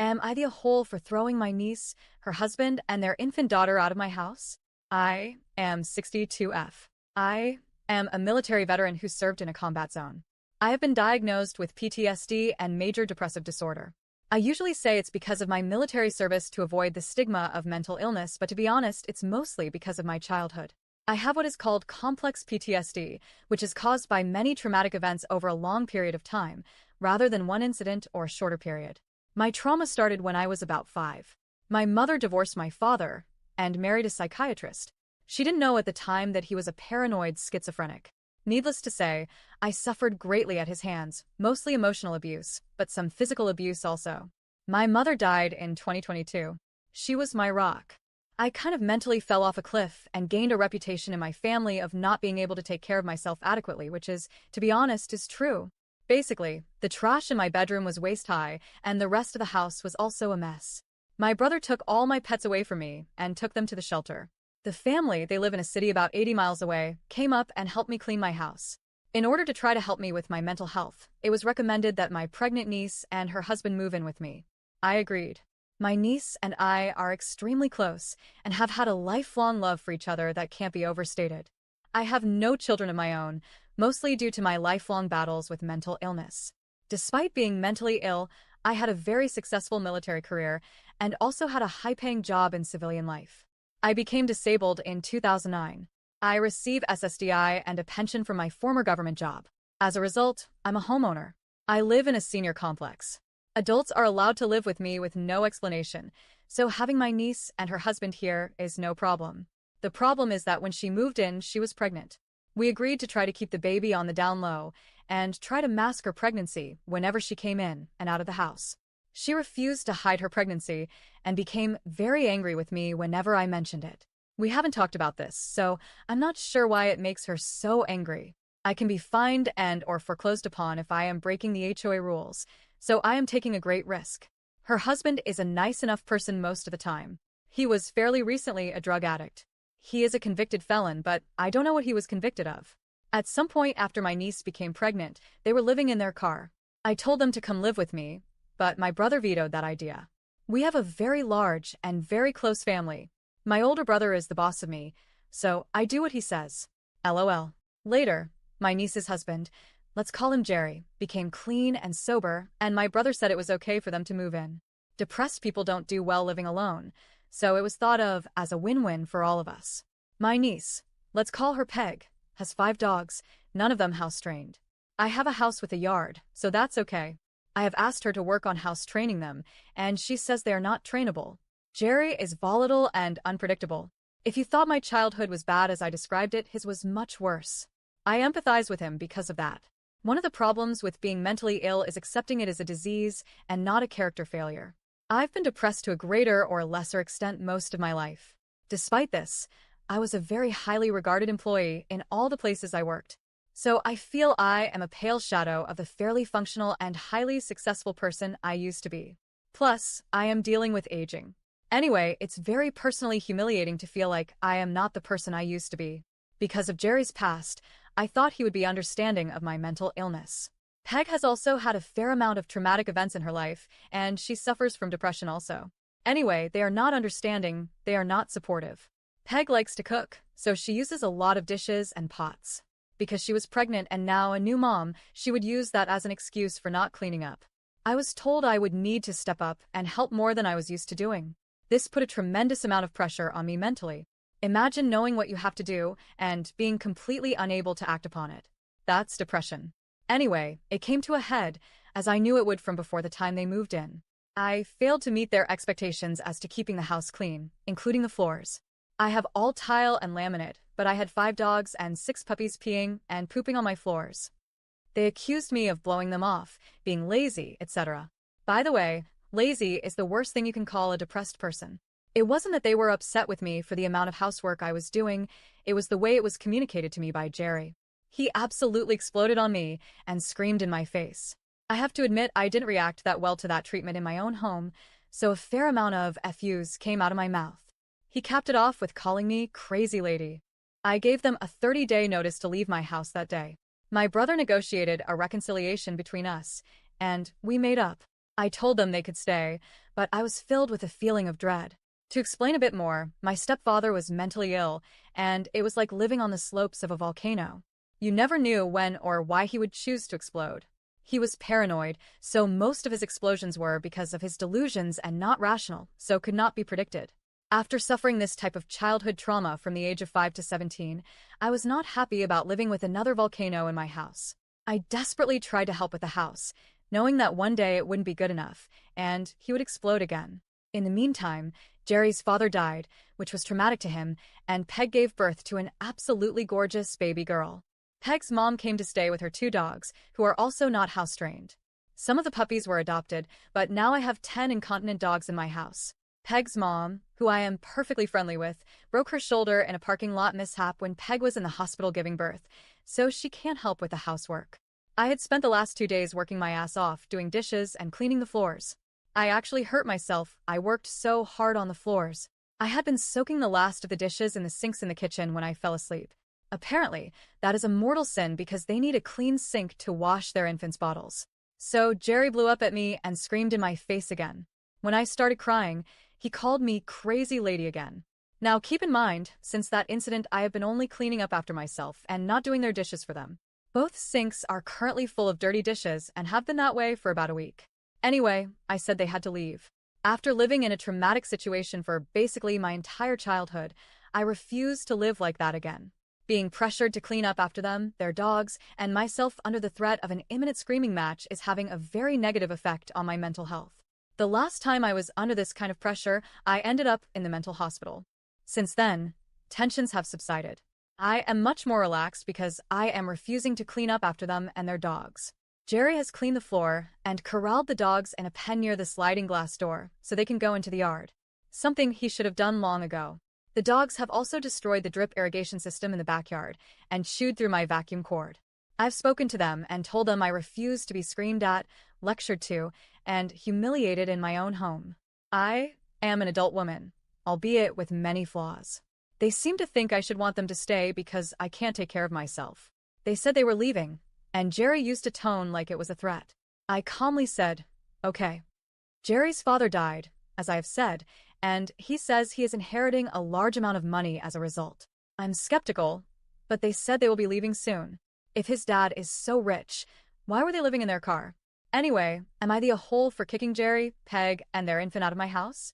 Am I the a-hole for throwing my niece, her husband, and their infant daughter out of my house? I am 62F. I am a military veteran who served in a combat zone. I have been diagnosed with PTSD and major depressive disorder. I usually say it's because of my military service to avoid the stigma of mental illness, but to be honest, it's mostly because of my childhood. I have what is called complex PTSD, which is caused by many traumatic events over a long period of time, rather than one incident or a shorter period. My trauma started when I was about 5. My mother divorced my father and married a psychiatrist. She didn't know at the time that he was a paranoid schizophrenic. Needless to say, I suffered greatly at his hands, mostly emotional abuse, but some physical abuse also. My mother died in 2022. She was my rock. I kind of mentally fell off a cliff and gained a reputation in my family of not being able to take care of myself adequately, which is, to be honest, is true. Basically, the trash in my bedroom was waist-high, and the rest of the house was also a mess. My brother took all my pets away from me and took them to the shelter. The family, they live in a city about 80 miles away, came up and helped me clean my house. In order to try to help me with my mental health, it was recommended that my pregnant niece and her husband move in with me. I agreed. My niece and I are extremely close and have had a lifelong love for each other that can't be overstated. I have no children of my own, mostly due to my lifelong battles with mental illness. Despite being mentally ill, I had a very successful military career and also had a high-paying job in civilian life. I became disabled in 2009. I receive SSDI and a pension from my former government job. As a result, I'm a homeowner. I live in a senior complex. Adults are allowed to live with me with no explanation, so having my niece and her husband here is no problem. The problem is that when she moved in, she was pregnant. We agreed to try to keep the baby on the down low and try to mask her pregnancy whenever she came in and out of the house. She refused to hide her pregnancy and became very angry with me whenever I mentioned it. We haven't talked about this, so I'm not sure why it makes her so angry. I can be fined and or foreclosed upon if I am breaking the HOA rules, so I am taking a great risk. Her husband is a nice enough person most of the time. He was fairly recently a drug addict. He is a convicted felon, but I don't know what he was convicted of. At some point after my niece became pregnant, they were living in their car. I told them to come live with me, but my brother vetoed that idea. We have a very large and very close family. My older brother is the boss of me, so I do what he says. LOL. Later, my niece's husband, let's call him Jerry, became clean and sober, and my brother said it was okay for them to move in. Depressed people don't do well living alone, so it was thought of as a win-win for all of us. My niece, let's call her Peg, has 5 dogs, none of them house-trained. I have a house with a yard, so that's okay. I have asked her to work on house training them, and she says they are not trainable. Jerry is volatile and unpredictable. If you thought my childhood was bad as I described it, his was much worse. I empathize with him because of that. One of the problems with being mentally ill is accepting it as a disease and not a character failure. I've been depressed to a greater or lesser extent most of my life. Despite this, I was a very highly regarded employee in all the places I worked. So I feel I am a pale shadow of the fairly functional and highly successful person I used to be. Plus, I am dealing with aging. Anyway, it's very personally humiliating to feel like I am not the person I used to be. Because of Jerry's past, I thought he would be understanding of my mental illness. Peg has also had a fair amount of traumatic events in her life, and she suffers from depression also. Anyway, they are not understanding, they are not supportive. Peg likes to cook, so she uses a lot of dishes and pots. Because she was pregnant and now a new mom, she would use that as an excuse for not cleaning up. I was told I would need to step up and help more than I was used to doing. This put a tremendous amount of pressure on me mentally. Imagine knowing what you have to do and being completely unable to act upon it. That's depression. Anyway, it came to a head, as I knew it would from before the time they moved in. I failed to meet their expectations as to keeping the house clean, including the floors. I have all tile and laminate, but I had 5 dogs and 6 puppies peeing and pooping on my floors. They accused me of blowing them off, being lazy, etc. By the way, lazy is the worst thing you can call a depressed person. It wasn't that they were upset with me for the amount of housework I was doing, it was the way it was communicated to me by Jerry. He absolutely exploded on me and screamed in my face. I have to admit I didn't react that well to that treatment in my own home, so a fair amount of FUs came out of my mouth. He capped it off with calling me crazy lady. I gave them a 30-day notice to leave my house that day. My brother negotiated a reconciliation between us, and we made up. I told them they could stay, but I was filled with a feeling of dread. To explain a bit more, my stepfather was mentally ill, and it was like living on the slopes of a volcano. You never knew when or why he would choose to explode. He was paranoid, so most of his explosions were because of his delusions and not rational, so could not be predicted. After suffering this type of childhood trauma from the age of 5 to 17, I was not happy about living with another volcano in my house. I desperately tried to help with the house, knowing that one day it wouldn't be good enough, and he would explode again. In the meantime, Jerry's father died, which was traumatic to him, and Peg gave birth to an absolutely gorgeous baby girl. Peg's mom came to stay with her 2 dogs, who are also not house-trained. Some of the puppies were adopted, but now I have 10 incontinent dogs in my house. Peg's mom, who I am perfectly friendly with, broke her shoulder in a parking lot mishap when Peg was in the hospital giving birth, so she can't help with the housework. I had spent the last 2 days working my ass off, doing dishes and cleaning the floors. I actually hurt myself. I worked so hard on the floors. I had been soaking the last of the dishes in the sinks in the kitchen when I fell asleep. Apparently, that is a mortal sin because they need a clean sink to wash their infants' bottles. So Jerry blew up at me and screamed in my face again. When I started crying, he called me crazy lady again. Now keep in mind, since that incident I have been only cleaning up after myself and not doing their dishes for them. Both sinks are currently full of dirty dishes and have been that way for about a week. Anyway, I said they had to leave. After living in a traumatic situation for basically my entire childhood, I refused to live like that again. Being pressured to clean up after them, their dogs, and myself under the threat of an imminent screaming match is having a very negative effect on my mental health. The last time I was under this kind of pressure, I ended up in the mental hospital. Since then, tensions have subsided. I am much more relaxed because I am refusing to clean up after them and their dogs. Jerry has cleaned the floor and corralled the dogs in a pen near the sliding glass door so they can go into the yard. Something he should have done long ago. The dogs have also destroyed the drip irrigation system in the backyard and chewed through my vacuum cord. I've spoken to them and told them I refuse to be screamed at, lectured to, and humiliated in my own home. I am an adult woman, albeit with many flaws. They seem to think I should want them to stay because I can't take care of myself. They said they were leaving, and Jerry used a tone like it was a threat. I calmly said, okay. Jerry's father died, as I have said, and he says he is inheriting a large amount of money as a result. I'm skeptical, but they said they will be leaving soon. If his dad is so rich, why were they living in their car? Anyway, am I the a-hole for kicking Jerry, Peg, and their infant out of my house?